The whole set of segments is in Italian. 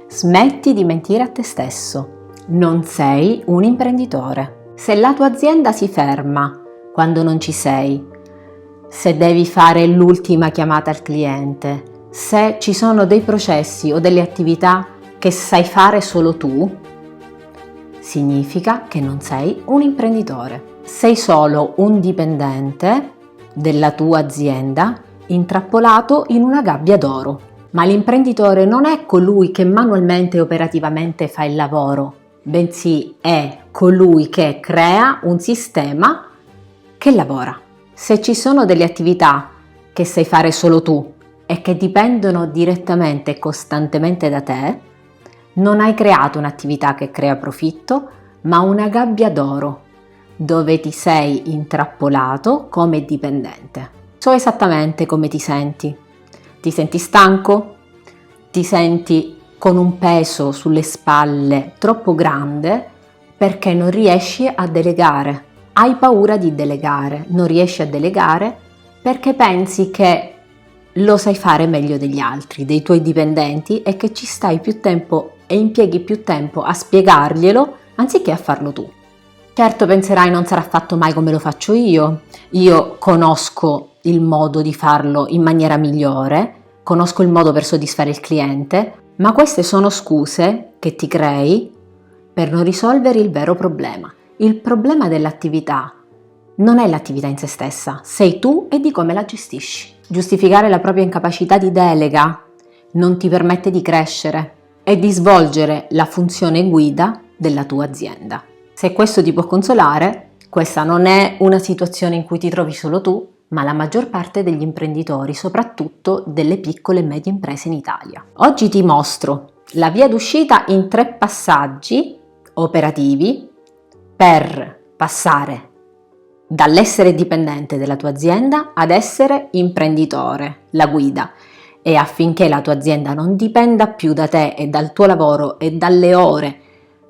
Smetti di mentire a te stesso. Non sei un imprenditore. Se la tua azienda si ferma quando non ci sei, se devi fare l'ultima chiamata al cliente, se ci sono dei processi o delle attività che sai fare solo tu, significa che non sei un imprenditore. Sei solo un dipendente della tua azienda intrappolato in una gabbia d'oro. Ma l'imprenditore non è colui che manualmente e operativamente fa il lavoro, bensì è colui che crea un sistema che lavora. Se ci sono delle attività che sai fare solo tu e che dipendono direttamente e costantemente da te, non hai creato un'attività che crea profitto, ma una gabbia d'oro dove ti sei intrappolato come dipendente. So esattamente come ti senti. Ti senti stanco? Ti senti con un peso sulle spalle troppo grande perché non riesci a delegare. Hai paura di delegare, non riesci a delegare perché pensi che lo sai fare meglio degli altri, dei tuoi dipendenti, e che ci stai più tempo e impieghi più tempo a spiegarglielo anziché a farlo tu. Certo, penserai, non sarà fatto mai come lo faccio io conosco il modo di farlo in maniera migliore, conosco il modo per soddisfare il cliente, ma queste sono scuse che ti crei per non risolvere il vero problema. Il problema dell'attività non è l'attività in se stessa, sei tu e di come la gestisci. Giustificare la propria incapacità di delega non ti permette di crescere e di svolgere la funzione guida della tua azienda. Se questo ti può consolare, questa non è una situazione in cui ti trovi solo tu, ma la maggior parte degli imprenditori, soprattutto delle piccole e medie imprese in Italia. Oggi ti mostro la via d'uscita in 3 passaggi operativi per passare dall'essere dipendente della tua azienda ad essere imprenditore, la guida, e affinché la tua azienda non dipenda più da te e dal tuo lavoro e dalle ore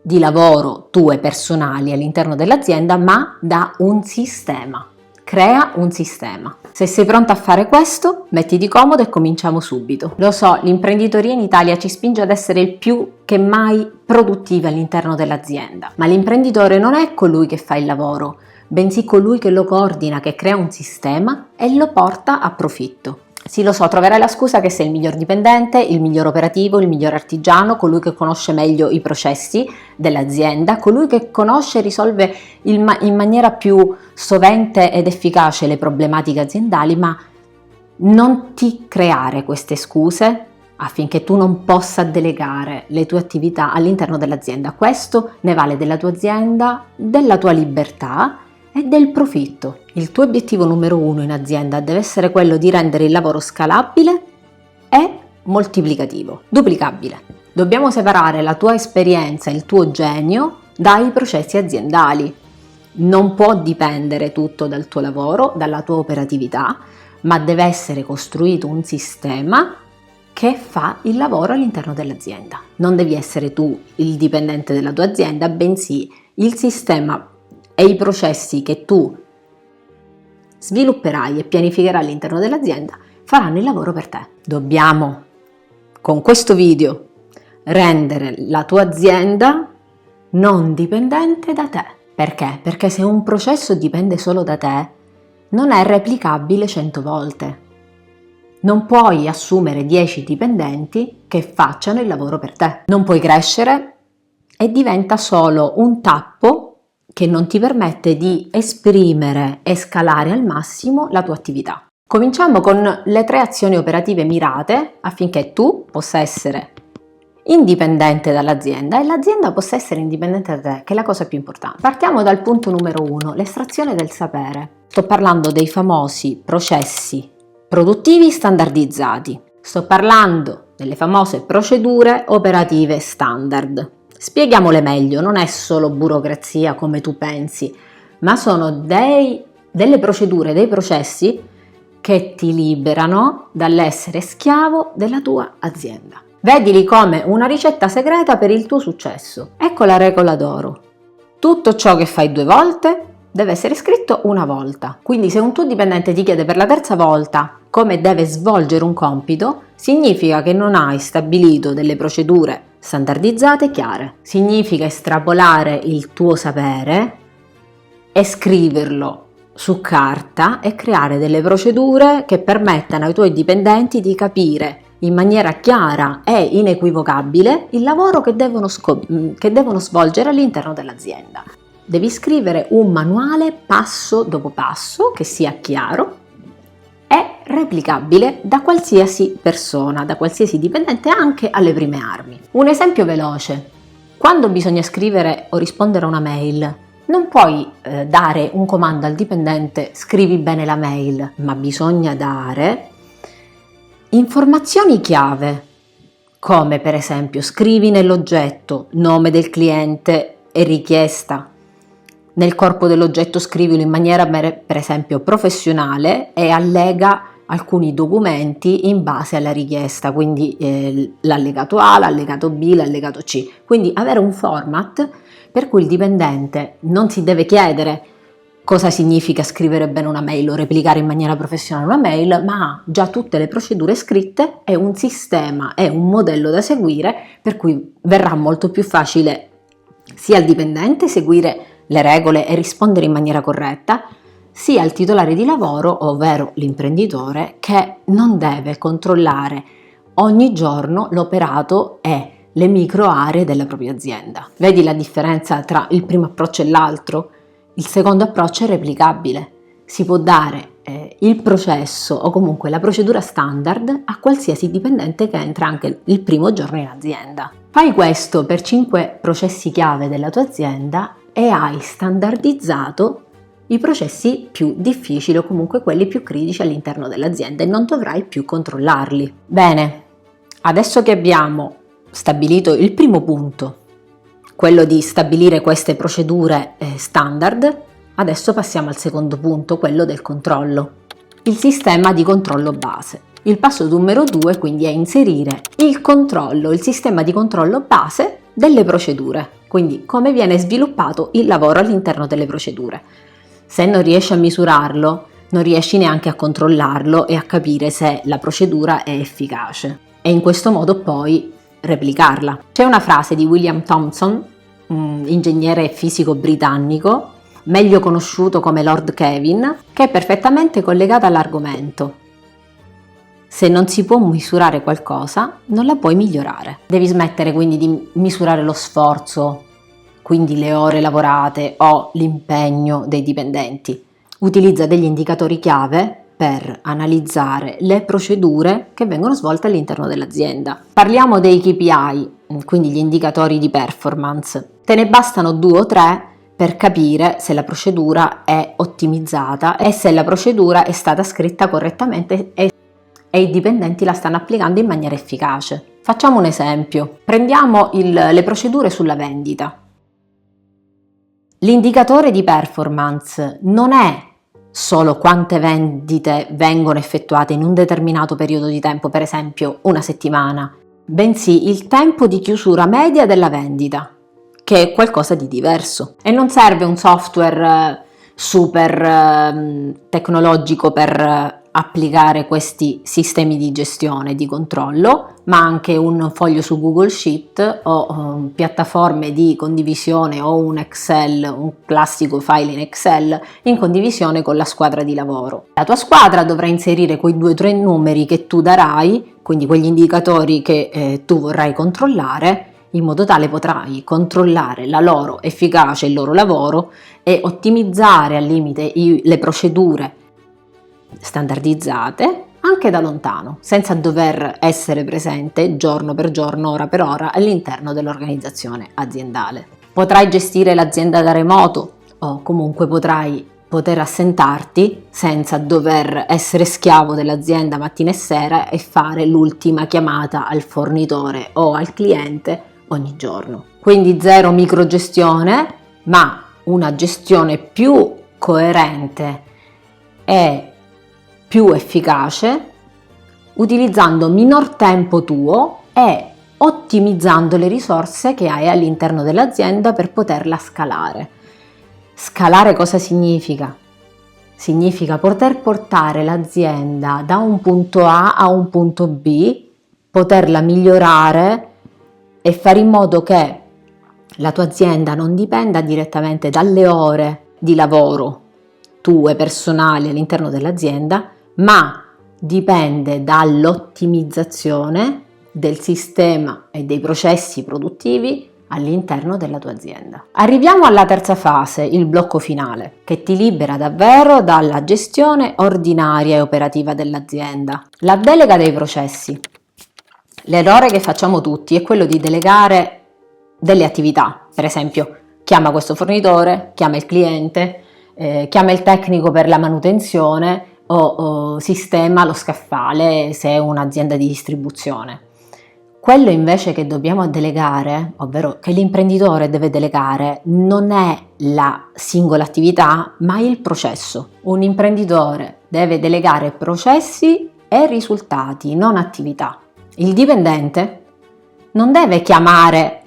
di lavoro tue personali all'interno dell'azienda, ma da un sistema. Crea un sistema. Se sei pronta a fare questo, mettiti comodo e cominciamo subito. Lo so, l'imprenditoria in Italia ci spinge ad essere il più che mai produttivi all'interno dell'azienda, ma l'imprenditore non è colui che fa il lavoro, bensì colui che lo coordina, che crea un sistema e lo porta a profitto. Sì, lo so, troverai la scusa che sei il miglior dipendente, il miglior operativo, il miglior artigiano, colui che conosce meglio i processi dell'azienda, colui che conosce e risolve in maniera più sovente ed efficace le problematiche aziendali, ma non ti creare queste scuse affinché tu non possa delegare le tue attività all'interno dell'azienda. Questo ne vale della tua azienda, della tua libertà e del profitto. Il tuo obiettivo numero 1 in azienda deve essere quello di rendere il lavoro scalabile e moltiplicativo, duplicabile. Dobbiamo separare la tua esperienza, il tuo genio dai processi aziendali. Non può dipendere tutto dal tuo lavoro, dalla tua operatività, ma deve essere costruito un sistema che fa il lavoro all'interno dell'azienda. Non devi essere tu il dipendente della tua azienda, bensì il sistema e i processi che tu svilupperai e pianificherai all'interno dell'azienda faranno il lavoro per te. Dobbiamo, con questo video, rendere la tua azienda non dipendente da te. Perché? Perché se un processo dipende solo da te, non è replicabile 100 volte. Non puoi assumere 10 dipendenti che facciano il lavoro per te. Non puoi crescere e diventa solo un tappo che non ti permette di esprimere e scalare al massimo la tua attività. Cominciamo con le 3 azioni operative mirate affinché tu possa essere indipendente dall'azienda e l'azienda possa essere indipendente da te, che è la cosa più importante. Partiamo dal punto numero 1, l'estrazione del sapere. Sto parlando dei famosi processi produttivi standardizzati. Sto parlando delle famose procedure operative standard. Spieghiamole meglio, non è solo burocrazia come tu pensi, ma sono delle procedure, dei processi che ti liberano dall'essere schiavo della tua azienda. Vedili come una ricetta segreta per il tuo successo. Ecco la regola d'oro. Tutto ciò che fai 2 volte deve essere scritto una volta. Quindi se un tuo dipendente ti chiede per la 3ª volta come deve svolgere un compito, significa che non hai stabilito delle procedure standardizzate e chiare. Significa estrapolare il tuo sapere e scriverlo su carta e creare delle procedure che permettano ai tuoi dipendenti di capire in maniera chiara e inequivocabile il lavoro che devono svolgere all'interno dell'azienda. Devi scrivere un manuale passo dopo passo che sia chiaro e replicabile da qualsiasi persona, da qualsiasi dipendente, anche alle prime armi. Un esempio veloce: quando bisogna scrivere o rispondere a una mail, non puoi dare un comando al dipendente scrivi bene la mail, ma bisogna dare informazioni chiave, come per esempio scrivi nell'oggetto nome del cliente e richiesta. Nel corpo dell'oggetto scrivilo in maniera per esempio professionale e allega alcuni documenti in base alla richiesta, quindi l'allegato A, l'allegato B, l'allegato C. Quindi avere un format per cui il dipendente non si deve chiedere cosa significa scrivere bene una mail o replicare in maniera professionale una mail, ma ha già tutte le procedure scritte e un sistema e un modello da seguire, per cui verrà molto più facile sia al dipendente seguire le regole e rispondere in maniera corretta, sia al titolare di lavoro, ovvero l'imprenditore, che non deve controllare ogni giorno l'operato e le micro aree della propria azienda. Vedi la differenza tra il primo approccio e l'altro? Il secondo approccio è replicabile. Si può dare il processo o comunque la procedura standard a qualsiasi dipendente che entra anche il primo giorno in azienda. Fai questo per 5 processi chiave della tua azienda e hai standardizzato i processi più difficili o comunque quelli più critici all'interno dell'azienda e non dovrai più controllarli. Bene, adesso che abbiamo stabilito il primo punto, quello di stabilire queste procedure standard, adesso passiamo al secondo punto, quello del controllo. Il sistema di controllo base. Il passo numero 2 quindi è inserire il controllo, il sistema di controllo base delle procedure, quindi come viene sviluppato il lavoro all'interno delle procedure. Se non riesci a misurarlo, non riesci neanche a controllarlo e a capire se la procedura è efficace e in questo modo poi replicarla. C'è una frase di William Thomson, un ingegnere fisico britannico, meglio conosciuto come Lord Kelvin, che è perfettamente collegata all'argomento. Se non si può misurare qualcosa, non la puoi migliorare. Devi smettere quindi di misurare lo sforzo, quindi le ore lavorate o l'impegno dei dipendenti. Utilizza degli indicatori chiave per analizzare le procedure che vengono svolte all'interno dell'azienda. Parliamo dei KPI, quindi gli indicatori di performance. Te ne bastano 2 o 3 per capire se la procedura è ottimizzata e se la procedura è stata scritta correttamente e i dipendenti la stanno applicando in maniera efficace. Facciamo un esempio. Prendiamo le procedure sulla vendita. L'indicatore di performance non è solo quante vendite vengono effettuate in un determinato periodo di tempo, per esempio una settimana, bensì il tempo di chiusura media della vendita, che è qualcosa di diverso. E non serve un software super tecnologico per applicare questi sistemi di gestione, di controllo, ma anche un foglio su Google Sheet o piattaforme di condivisione o un Excel, un classico file in Excel in condivisione con la squadra di lavoro. La tua squadra dovrà inserire quei 2 o 3 numeri che tu darai, quindi quegli indicatori che tu vorrai controllare, in modo tale potrai controllare la loro efficacia, il loro lavoro e ottimizzare al limite le procedure standardizzate anche da lontano, senza dover essere presente giorno per giorno, ora per ora all'interno dell'organizzazione aziendale. Potrai gestire l'azienda da remoto o comunque potrai poter assentarti senza dover essere schiavo dell'azienda mattina e sera e fare l'ultima chiamata al fornitore o al cliente ogni giorno. Quindi zero microgestione, ma una gestione più coerente e più efficace, utilizzando minor tempo tuo e ottimizzando le risorse che hai all'interno dell'azienda per poterla scalare. Scalare cosa significa? Significa poter portare l'azienda da un punto A a un punto B, poterla migliorare e fare in modo che la tua azienda non dipenda direttamente dalle ore di lavoro tue personali all'interno dell'azienda, ma dipende dall'ottimizzazione del sistema e dei processi produttivi all'interno della tua azienda. Arriviamo alla terza fase, il blocco finale, che ti libera davvero dalla gestione ordinaria e operativa dell'azienda. La delega dei processi. L'errore che facciamo tutti è quello di delegare delle attività, per esempio chiama questo fornitore, chiama il cliente, chiama il tecnico per la manutenzione o sistema lo scaffale se è un'azienda di distribuzione. Quello invece che dobbiamo delegare, ovvero che l'imprenditore deve delegare, non è la singola attività, ma il processo. Un imprenditore deve delegare processi e risultati, non attività. Il dipendente non deve chiamare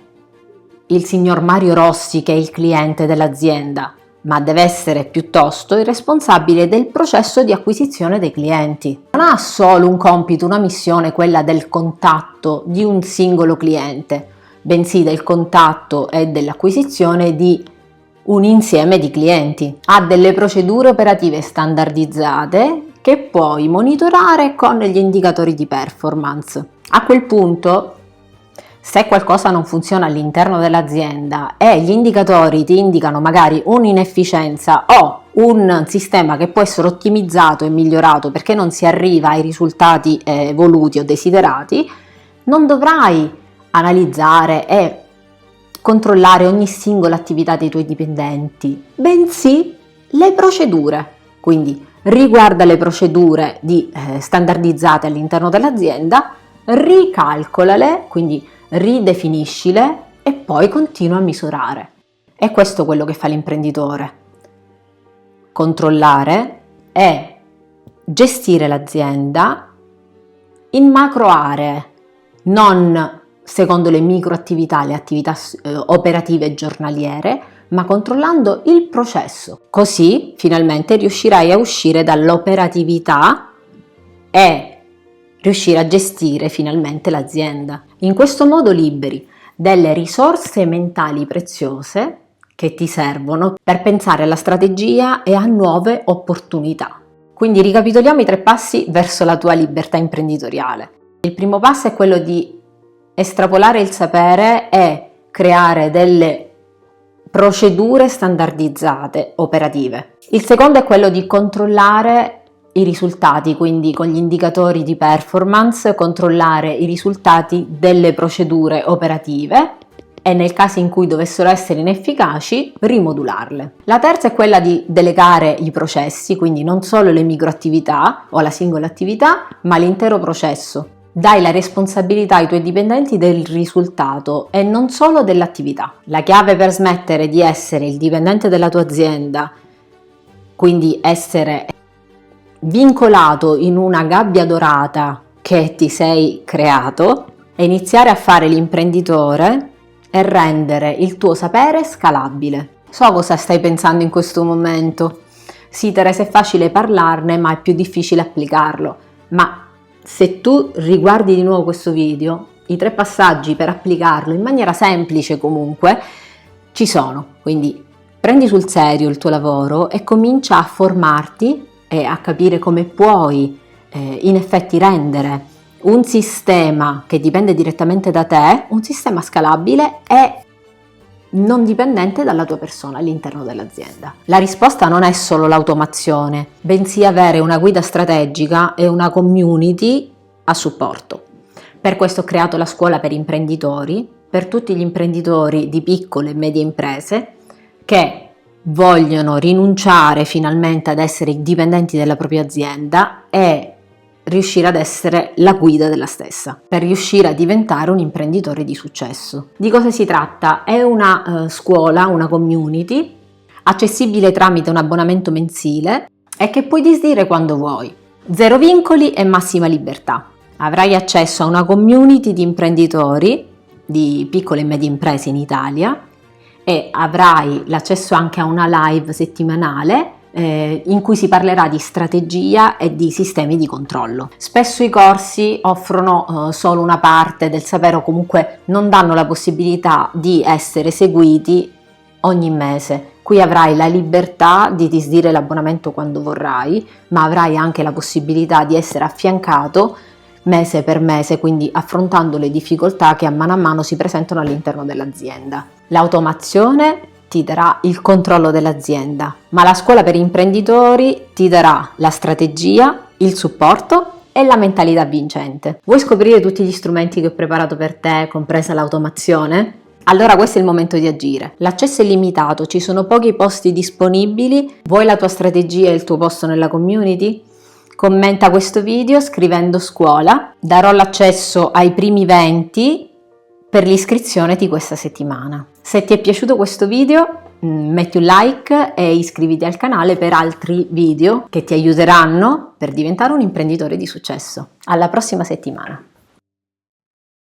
il signor Mario Rossi, che è il cliente dell'azienda, ma deve essere piuttosto il responsabile del processo di acquisizione dei clienti. Non ha solo un compito, una missione, quella del contatto di un singolo cliente, bensì del contatto e dell'acquisizione di un insieme di clienti. Ha delle procedure operative standardizzate che puoi monitorare con gli indicatori di performance. A quel punto, se qualcosa non funziona all'interno dell'azienda e gli indicatori ti indicano magari un'inefficienza o un sistema che può essere ottimizzato e migliorato perché non si arriva ai risultati voluti o desiderati, non dovrai analizzare e controllare ogni singola attività dei tuoi dipendenti, bensì le procedure. Quindi riguarda le procedure standardizzate all'interno dell'azienda, ricalcolale, quindi ridefiniscile e poi continua a misurare. È questo quello che fa l'imprenditore: controllare e gestire l'azienda in macro aree, non secondo le microattività, le attività operative giornaliere, ma controllando il processo. Così finalmente riuscirai a uscire dall'operatività e riuscire a gestire finalmente l'azienda. In questo modo liberi delle risorse mentali preziose che ti servono per pensare alla strategia e a nuove opportunità. Quindi ricapitoliamo i 3 passi verso la tua libertà imprenditoriale. Il primo passo è quello di estrapolare il sapere e creare delle procedure standardizzate operative. Il secondo è quello di controllare i risultati, quindi con gli indicatori di performance, controllare i risultati delle procedure operative e nel caso in cui dovessero essere inefficaci, rimodularle. La terza è quella di delegare i processi, quindi non solo le microattività o la singola attività, ma l'intero processo. Dai la responsabilità ai tuoi dipendenti del risultato e non solo dell'attività. La chiave per smettere di essere il dipendente della tua azienda, quindi essere vincolato in una gabbia dorata che ti sei creato, e iniziare a fare l'imprenditore e rendere il tuo sapere scalabile. So cosa stai pensando in questo momento. Sì, Teresa, è facile parlarne, ma è più difficile applicarlo. Ma se tu riguardi di nuovo questo video, i 3 passaggi per applicarlo in maniera semplice comunque ci sono. Quindi prendi sul serio il tuo lavoro e comincia a formarti e a capire come puoi in effetti rendere un sistema che dipende direttamente da te, un sistema scalabile e non dipendente dalla tua persona all'interno dell'azienda. La risposta non è solo l'automazione, bensì avere una guida strategica e una community a supporto. Per questo ho creato la scuola per imprenditori, per tutti gli imprenditori di piccole e medie imprese che vogliono rinunciare finalmente ad essere dipendenti della propria azienda e riuscire ad essere la guida della stessa, per riuscire a diventare un imprenditore di successo. Di cosa si tratta? È una scuola, una community, accessibile tramite un abbonamento mensile e che puoi disdire quando vuoi. 0 vincoli e massima libertà. Avrai accesso a una community di imprenditori di piccole e medie imprese in Italia e avrai l'accesso anche a una live settimanale in cui si parlerà di strategia e di sistemi di controllo. Spesso i corsi offrono solo una parte del sapere o comunque non danno la possibilità di essere seguiti ogni mese. Qui avrai la libertà di disdire l'abbonamento quando vorrai, ma avrai anche la possibilità di essere affiancato mese per mese, quindi affrontando le difficoltà che a mano si presentano all'interno dell'azienda. L'automazione ti darà il controllo dell'azienda, ma la scuola per imprenditori ti darà la strategia, il supporto e la mentalità vincente. Vuoi scoprire tutti gli strumenti che ho preparato per te, compresa l'automazione? Allora questo è il momento di agire. L'accesso è limitato, ci sono pochi posti disponibili. Vuoi la tua strategia e il tuo posto nella community? Commenta questo video scrivendo scuola. Darò l'accesso ai primi 20 per l'iscrizione di questa settimana. Se ti è piaciuto questo video, metti un like e iscriviti al canale per altri video che ti aiuteranno per diventare un imprenditore di successo. Alla prossima settimana!